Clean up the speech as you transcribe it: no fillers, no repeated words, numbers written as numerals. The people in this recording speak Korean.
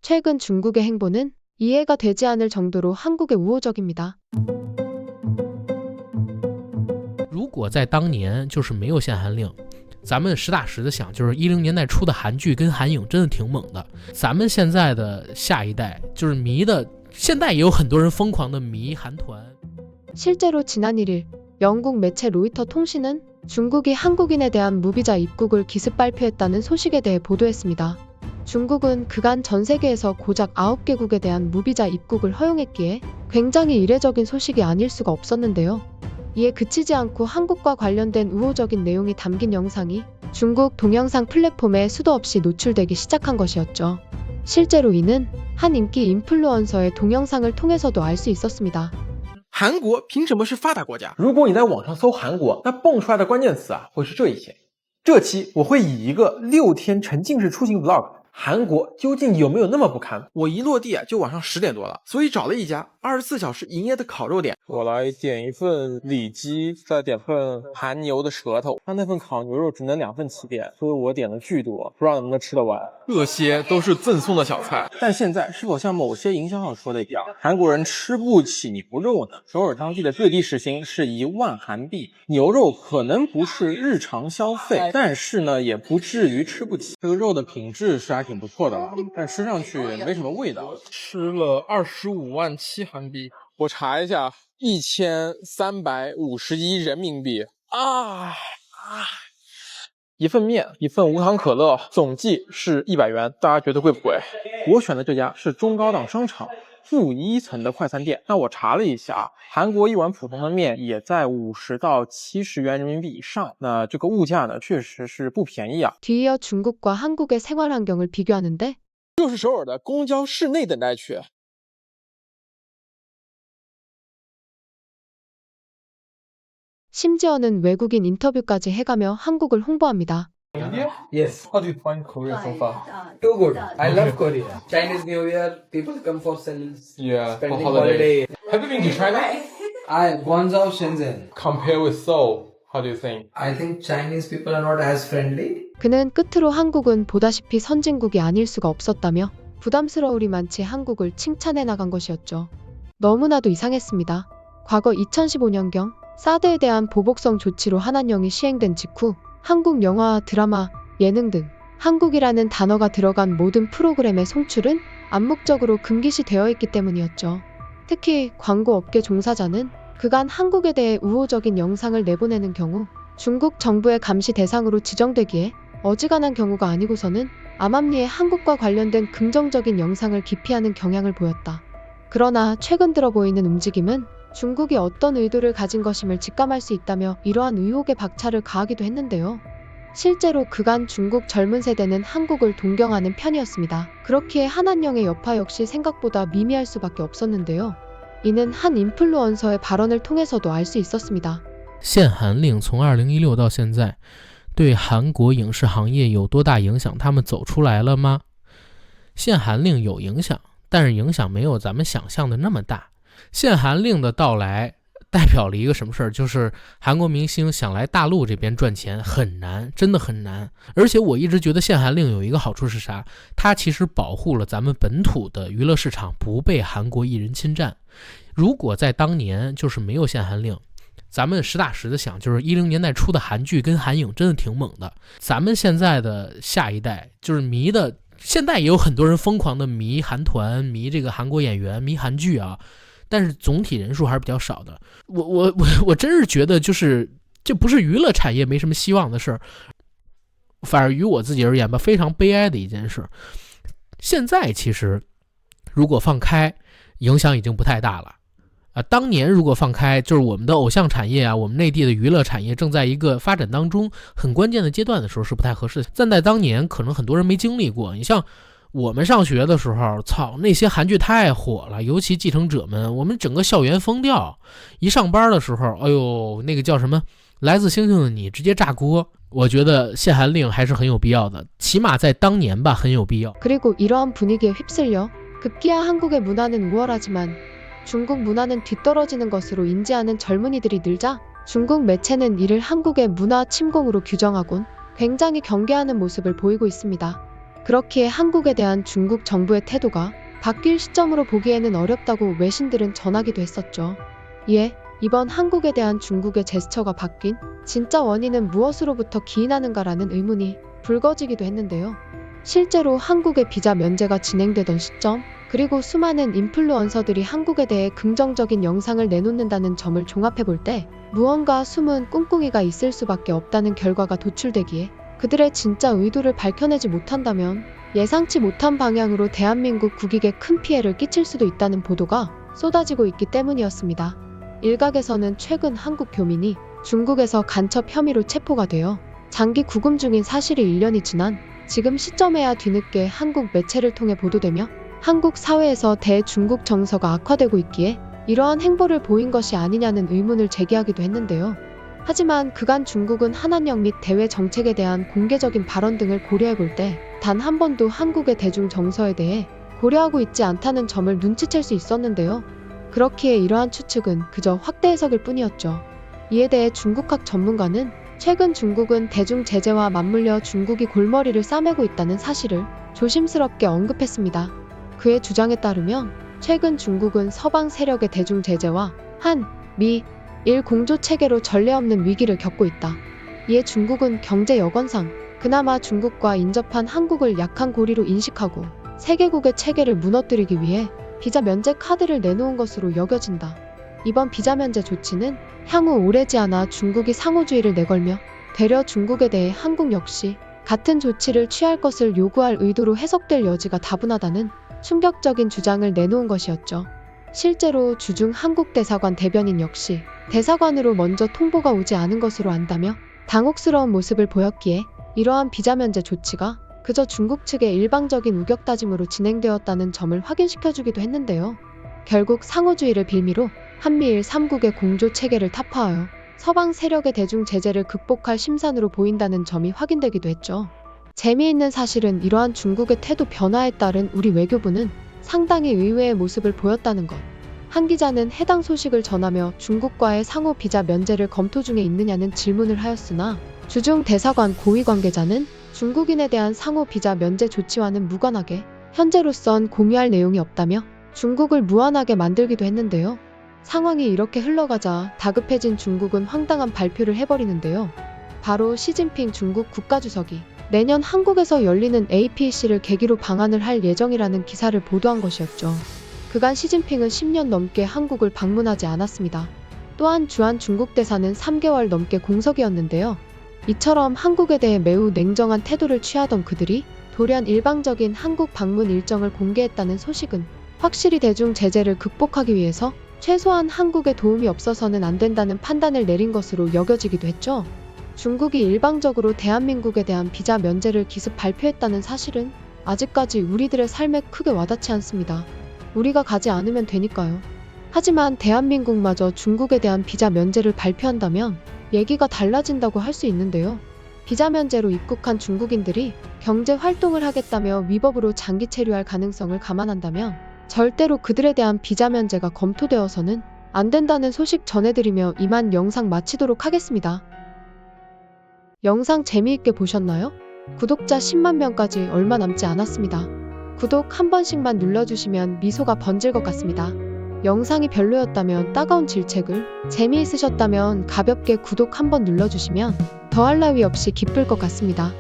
최근 중국의 행보는 이해가 되지 않을 정도로 한국에 우호적입니다. 如果在当年就是没有限韩令，咱们实打实的想，就是10年代初的韩剧跟韩影真的挺猛的。咱们现在的下一代就是迷的，现在也有很多人疯狂的迷韩团。 실제로 지난 1일 영국 매체 로이터 통신은 중국이 한국인에 대한 무비자 입국을 기습 발표했다는 소식에 대해 보도했습니다. 중국은 그간 전 세계에서 고작 9개국에 대한 무비자 입국을 허용했기에 굉장히 이례적인 소식이 아닐 수가 없었는데요. 이에 그치지 않고 한국과 관련된 우호적인 내용이 담긴 영상이 중국 동영상 플랫폼에 수도 없이 노출되기 시작한 것이었죠. 실제로 이는 한 인기 인플루언서의 동영상을 통해서도 알 수 있었습니다. 韩国凭什么是发达国家？如果你在网上搜韩国，那蹦出来的关键词会是这一些。这期我会以一个6天沉浸式出行 vlog， 韩国究竟有没有那么不堪？我一落地就晚上10点多了，所以找了一家24小时营业的烤肉店。我来点一份里脊，再点份韩牛的舌头。他那份烤牛肉只能2份起点，所以我点了巨多，不知道能不能吃得完。这些都是赠送的小菜，但现在是否像某些营销号说的一样，韩国人吃不起牛肉呢？首尔当地的最低时薪是1万韩币，牛肉可能不是日常消费，但是呢，也不至于吃不起。这个肉的品质是还挺不错的了，但吃上去没什么味道。吃了25万7韩币，我查一下，1351人民币一份面，一份无糖可乐，总计是100元，大家觉得贵不贵？我选的这家是中高档商场负1层的快餐店。那我查了一下，韩国一碗普通的面也在50到70元人民币以上。那这个物价呢，确实是不便宜啊。 뒤이어 중국과 한국의 생활 환경을 비교하는데 就是首尔的公交室内等待区。 심지어는 외국인 인터뷰까지 해가며 한국을 홍보합니다. India? Yes. How do you find Korea so far? Too good. I love Korea. Chinese New Year, people come for spending holiday. Have you been to China? Guangzhou, Shenzhen. Compare with Seoul, how do you think? I think Chinese people are not as friendly. 그는 끝으로 한국은 보다시피 선진국이 아닐 수가 없었다며 부담스러울이 많지 한국을 칭찬해 나간 것이었죠. 너무나도 이상했습니다. 과거 2015년경 사드에 대한 보복성 조치로 한한령이 시행된 직후 한국 영화, 드라마, 예능 등 한국이라는 단어가 들어간 모든 프로그램의 송출은 암묵적으로 금기시 되어 있기 때문이었죠. 특히 광고업계 종사자는 그간 한국에 대해 우호적인 영상을 내보내는 경우 중국 정부의 감시 대상으로 지정되기에 어지간한 경우가 아니고서는 암암리에 한국과 관련된 긍정적인 영상을 기피하는 경향을 보였다. 그러나 최근 들어 보이는 움직임은 중국이 어떤 의도를 가진 것임을 직감할 수 있다며 이러한 의혹에 박차를 가하기도 했는데요. 실제로 그간 중국 젊은 세대는 한국을 동경하는 편이었습니다. 그렇기에 한한령의 여파 역시 생각보다 미미할 수밖에 없었는데요. 이는 한 인플루언서의 발언을 통해서도 알 수 있었습니다. 限韩令从2016到现在，对韩国影视行业有多大影响？他们走出来了吗？限韩令有影响，但是影响没有咱们想象的那么大。限韩令的到来代表了一个什么事儿？就是韩国明星想来大陆这边赚钱很难，真的很难。而且我一直觉得限韩令有一个好处是啥？它其实保护了咱们本土的娱乐市场不被韩国艺人侵占。如果在当年就是没有限韩令，咱们实打实的想，就是10年代初的韩剧跟韩影真的挺猛的。咱们现在的下一代就是迷的，现在也有很多人疯狂的迷韩团，迷这个韩国演员，迷韩剧啊。但是总体人数还是比较少的。我真是觉得就是这不是娱乐产业没什么希望的事儿，反而于我自己而言吧，非常悲哀的一件事。现在其实如果放开，影响已经不太大了。当年如果放开，就是我们的偶像产业啊，我们内地的娱乐产业正在一个发展当中很关键的阶段的时候是不太合适的。但在当年可能很多人没经历过，你像我们上学的时候，操，那些韩剧太火了，尤其继承者们，我们整个校园疯掉。一上班的时候，哎呦，那个叫什么来自星星的你直接炸锅。我觉得限韩令还是很有必要的，起码在当年吧，很有必要。 그리고 이러한 분위기에 휩쓸려 급기야 한국의 문화는 우월하지만 중국 문화는 뒤떨어지는 것으로 인지하는 젊은이들이 늘자 중국 매체는 이를 한국의 문화 침공으로 규정하곤 굉장히 경계하는 모습을 보이고 있습니다. 그렇기에 한국에 대한 중국 정부의 태도가 바뀔 시점으로 보기에는 어렵다고 외신들은 전하기도 했었죠. 이에 이번 한국에 대한 중국의 제스처가 바뀐 진짜 원인은 무엇으로부터 기인하는가라는 의문이 불거지기도 했는데요. 실제로 한국의 비자 면제가 진행되던 시점, 그리고 수많은 인플루언서들이 한국에 대해 긍정적인 영상을 내놓는다는 점을 종합해볼 때 무언가 숨은 꿍꿍이가 있을 수밖에 없다는 결과가 도출되기에 그들의 진짜 의도를 밝혀내지 못한다면 예상치 못한 방향으로 대한민국 국익에 큰 피해를 끼칠 수도 있다는 보도가 쏟아지고 있기 때문이었습니다. 일각에서는 최근 한국 교민이 중국에서 간첩 혐의로 체포가 되어 장기 구금 중인 사실이 1년이 지난 지금 시점에야 뒤늦게 한국 매체를 통해 보도되며 한국 사회에서 대중국 정서가 악화되고 있기에 이러한 행보를 보인 것이 아니냐는 의문을 제기하기도 했는데요. 하지만 그간 중국은 한한령 및 대외 정책에 대한 공개적인 발언 등을 고려해볼 때 단 한 번도 한국의 대중 정서에 대해 고려하고 있지 않다는 점을 눈치챌 수 있었는데요. 그렇기에 이러한 추측은 그저 확대 해석일 뿐이었죠. 이에 대해 중국학 전문가는 최근 중국은 대중 제재와 맞물려 중국이 골머리를 싸매고 있다는 사실을 조심스럽게 언급했습니다. 그의 주장에 따르면 최근 중국은 서방 세력의 대중 제재와 한, 미, 일 공조 체계로 전례 없는 위기를 겪고 있다. 이에 중국은 경제 여건상 그나마 중국과 인접한 한국을 약한 고리로 인식하고 세계국의 체계를 무너뜨리기 위해 비자 면제 카드를 내놓은 것으로 여겨진다. 이번 비자 면제 조치는 향후 오래지 않아 중국이 상호주의를 내걸며 되려 중국에 대해 한국 역시 같은 조치를 취할 것을 요구할 의도로 해석될 여지가 다분하다는 충격적인 주장을 내놓은 것이었죠. 실제로 주중 한국 대사관 대변인 역시 대사관으로 먼저 통보가 오지 않은 것으로 안다며 당혹스러운 모습을 보였기에 이러한 비자 면제 조치가 그저 중국 측의 일방적인 우격다짐으로 진행되었다는 점을 확인시켜주기도 했는데요. 결국 상호주의를 빌미로 한미일 3국의 공조 체계를 타파하여 서방 세력의 대중 제재를 극복할 심산으로 보인다는 점이 확인되기도 했죠. 재미있는 사실은 이러한 중국의 태도 변화에 따른 우리 외교부는 상당히 의외의 모습을 보였다는 것. 한 기자는 해당 소식을 전하며 중국과의 상호 비자 면제를 검토 중에 있느냐는 질문을 하였으나 주중 대사관 고위 관계자는 중국인에 대한 상호 비자 면제 조치와는 무관하게 현재로선 공유할 내용이 없다며 중국을 무안하게 만들기도 했는데요. 상황이 이렇게 흘러가자 다급해진 중국은 황당한 발표를 해버리는데요. 바로 시진핑 중국 국가주석이 내년 한국에서 열리는 APEC를 계기로 방한을 할 예정이라는 기사를 보도한 것이었죠. 그간 시진핑은 10년 넘게 한국을 방문하지 않았습니다. 또한 주한 중국 대사는 3개월 넘게 공석이었는데요. 이처럼 한국에 대해 매우 냉정한 태도를 취하던 그들이 돌연 일방적인 한국 방문 일정을 공개했다는 소식은 확실히 대중 제재를 극복하기 위해서 최소한 한국에 도움이 없어서는 안 된다는 판단을 내린 것으로 여겨지기도 했죠. 중국이 일방적으로 대한민국에 대한 비자 면제를 기습 발표했다는 사실은 아직까지 우리들의 삶에 크게 와닿지 않습니다. 우리가 가지 않으면 되니까요. 하지만 대한민국마저 중국에 대한 비자 면제를 발표한다면 얘기가 달라진다고 할 수 있는데요. 비자 면제로 입국한 중국인들이 경제 활동을 하겠다며 위법으로 장기 체류할 가능성을 감안한다면 절대로 그들에 대한 비자 면제가 검토되어서는 안 된다는 소식 전해드리며 이만 영상 마치도록 하겠습니다. 영상 재미있게 보셨나요? 구독자 10만 명까지 얼마 남지 않았습니다. 구독 한 번씩만 눌러주시면 미소가 번질 것 같습니다. 영상이 별로였다면 따가운 질책을, 재미있으셨다면 가볍게 구독 한번 눌러주시면 더할 나위 없이 기쁠 것 같습니다.